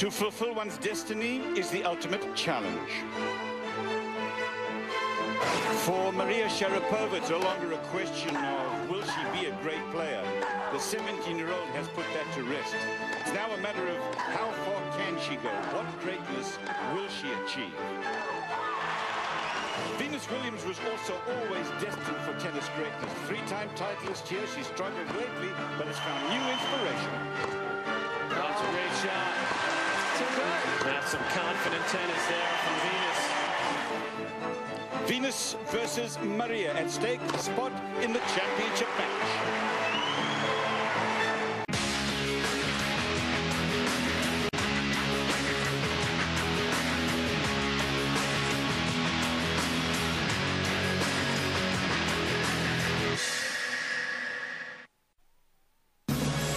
To fulfill one's destiny is the ultimate challenge. For Maria Sharapova, it's no longer a question of will she be a great player. The 17-year-old has put that to rest. It's now a matter of how far can she go? What greatness will she achieve? Venus Williams was also always destined for tennis greatness. Three-time titleist here, she struggled lately, but has found new inspiration. That's a great shot. Too good. That's some confident tennis there from Venus. Venus versus Maria at stake, a spot in the championship match.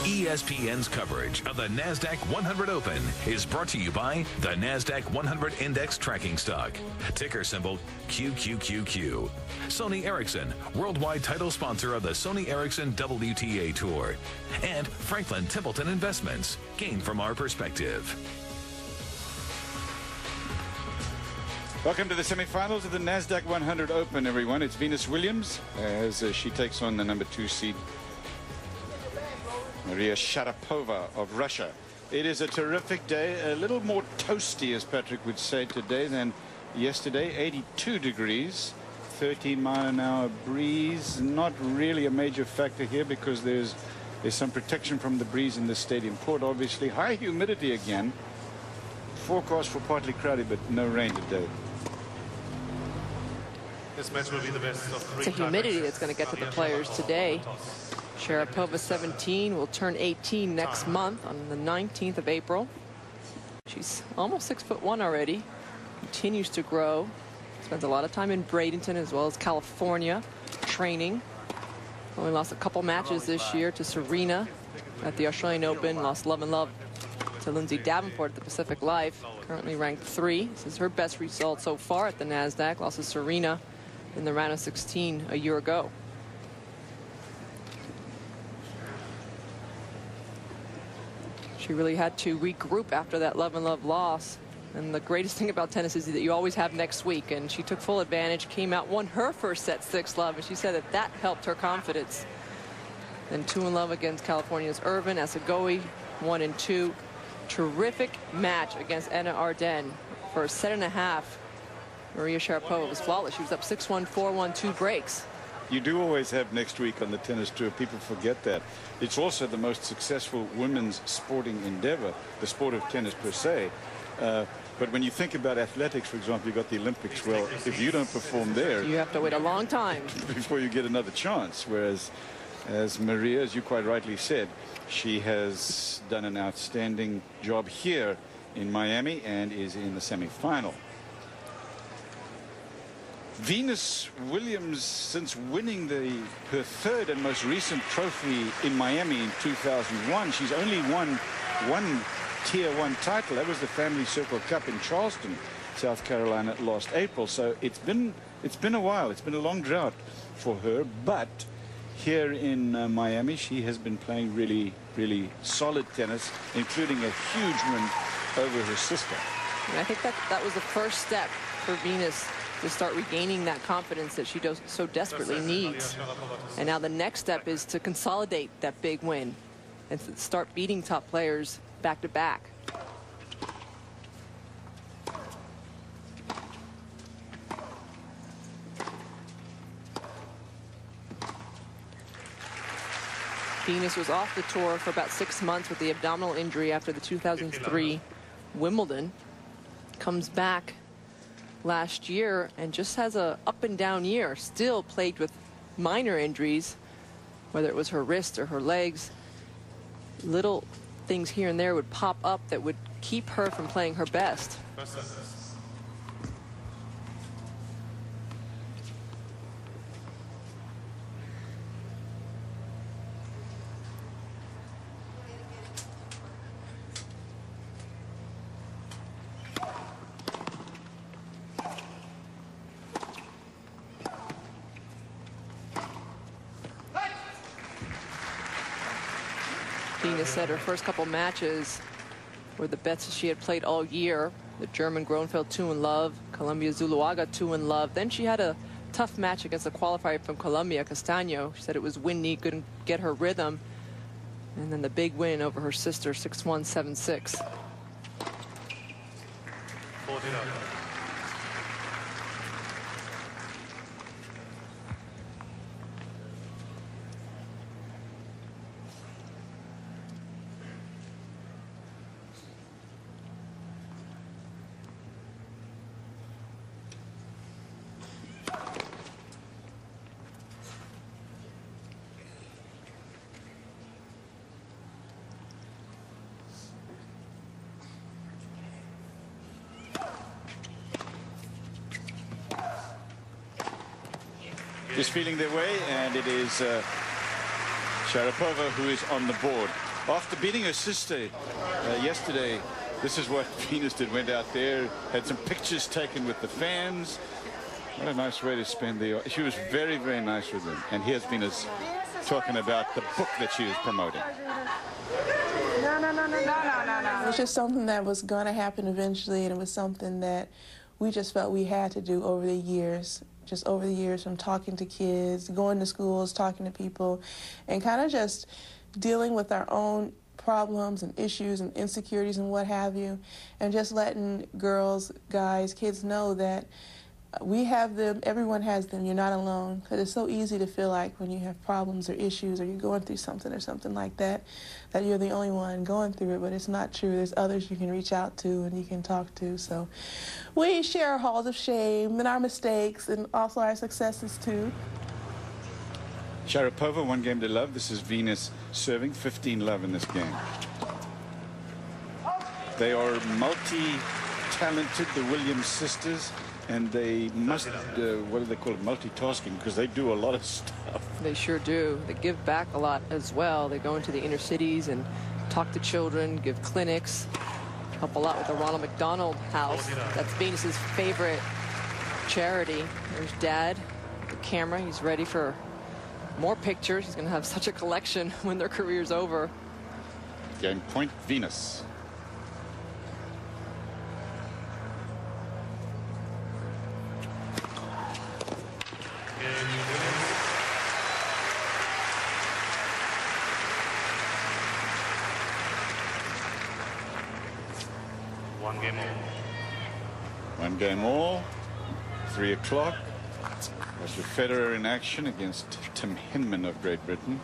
ESPN's coverage of the NASDAQ 100 Open is brought to you by the NASDAQ 100 Index Tracking Stock, ticker symbol QQQQ. Sony Ericsson, worldwide title sponsor of the Sony Ericsson WTA Tour. And Franklin Templeton Investments, gain from our perspective. Welcome to the semifinals of the NASDAQ 100 Open, everyone. It's Venus Williams as she takes on the number 2 seed, Maria Sharapova of Russia. It is a terrific day, a little more toasty, as Patrick would say, today than yesterday. 82 degrees, 13-mile-an-hour breeze. Not really a major factor here because there's some protection from the breeze in the stadium court, obviously. High humidity again. Forecast for partly cloudy, but no rain today. This match will be the best of 3. It's a humidity that's going to get to the players today. Sharapova, 17, will turn 18 next month on the 19th of April. She's almost 6'1" already. Continues to grow. Spends a lot of time in Bradenton as well as California training. Only lost a couple matches this year to Serena at the Australian Open. Lost love and love to Lindsay Davenport at the Pacific Life. Currently ranked 3. This is her best result so far at the NASDAQ. Lost to Serena in the round of 16 a year ago. She really had to regroup after that love and love loss. And the greatest thing about tennis is that you always have next week. And she took full advantage, came out, won her first set 6-love. And she said that that helped her confidence. Then 2-love against California's Irvin Asagoe, 1-2. Terrific match against Anna Arden for a set and a half. Maria Sharapova was flawless. She was up 6-1, 4-1, 2 breaks. You do always have next week on the tennis tour. People forget that. It's also the most successful women's sporting endeavor, the sport of tennis per se. But when you think about athletics, for example, you've got the Olympics. Well, if you don't perform there, you have to wait a long time before you get another chance. Whereas, as Maria, as you quite rightly said, she has done an outstanding job here in Miami and is in the semifinal. Venus Williams, since winning her third and most recent trophy in Miami in 2001, she's only won one Tier 1 title. That was the Family Circle Cup in Charleston, South Carolina, last April. So it's been a while. It's been a long drought for her. But here in Miami, she has been playing really, really solid tennis, including a huge win over her sister. And I think that was the first step for Venus to start regaining that confidence that she so desperately needs. And now the next step is to consolidate that big win and to start beating top players back to back. Venus was off the tour for about 6 months with the abdominal injury after the 2003 Wimbledon. Comes back last year and just has a up and down year, still plagued with minor injuries, whether it was her wrist or her legs. Little things here and there would pop up that would keep her from playing her best. Venus said her first couple matches were the bets she had played all year. The German Gronfeld 2-in-love, Colombia Zuluaga 2-in-love. Then she had a tough match against a qualifier from Colombia, Castaño. She said it was windy, couldn't get her rhythm. And then the big win over her sister, 6-1, 7-6. Is feeling their way, and it is Sharapova who is on the board. After beating her sister yesterday, this is what Venus did. Went out there, had some pictures taken with the fans. What a nice way to spend the... She was very, very nice with them. And here's Venus talking about the book that she is promoting. It was just something that was going to happen eventually, and it was something that we just felt we had to do over the years. Just over the years, from talking to kids, going to schools, talking to people, and kind of just dealing with our own problems and issues and insecurities and what have you, and just letting girls, guys, kids know that we have them, everyone has them, you're not alone. Because it's so easy to feel like when you have problems or issues or you're going through something or something like that, that you're the only one going through it, but it's not true. There's others you can reach out to and you can talk to. So we share our halls of shame and our mistakes and also our successes too. Sharapova, 1 game to love. This is Venus serving, 15-love in this game. They are multi-talented, the Williams sisters. And they must, what do they call it, multitasking, because they do a lot of stuff. They sure do. They give back a lot as well. They go into the inner cities and talk to children, give clinics, help a lot with the Ronald McDonald House. That's Venus's favorite charity. There's Dad, the camera. He's ready for more pictures. He's going to have such a collection when their career's over. Game point, Venus. One game all. 3 o'clock. Roger Federer in action against Tim Hinman of Great Britain.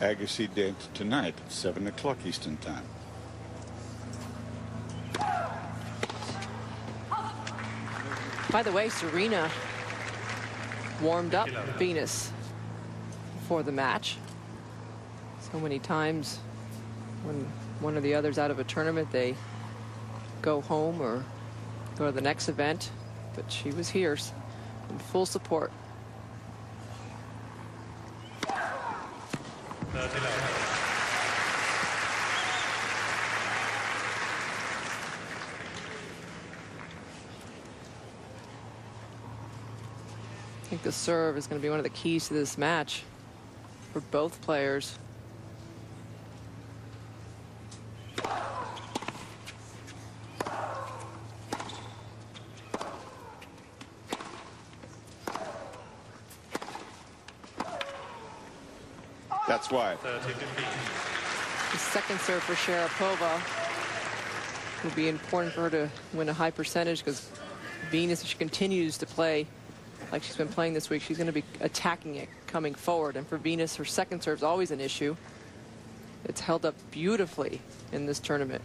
Agassi Dent tonight at 7 o'clock Eastern Time. By the way, Serena warmed up Venus for the match. So many times when one or the other's out of a tournament, they go home or go to the next event. But she was here in full support. I think the serve is going to be one of the keys to this match for both players. That's why. The second serve for Sharapova will be important for her to win a high percentage, because Venus, if she continues to play like she's been playing this week, she's going to be attacking it coming forward. And for Venus, her second serve is always an issue. It's held up beautifully in this tournament.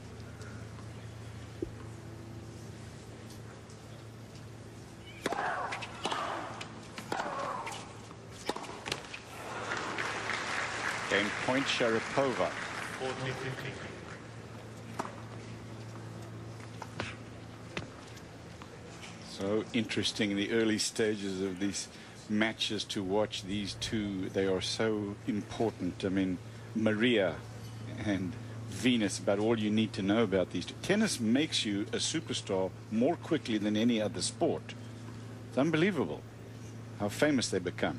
Game point, Sharapova. 14-15. So interesting in the early stages of these matches to watch these two. They are so important. I mean, Maria and Venus, about all you need to know about these two. Tennis makes you a superstar more quickly than any other sport. It's unbelievable how famous they become.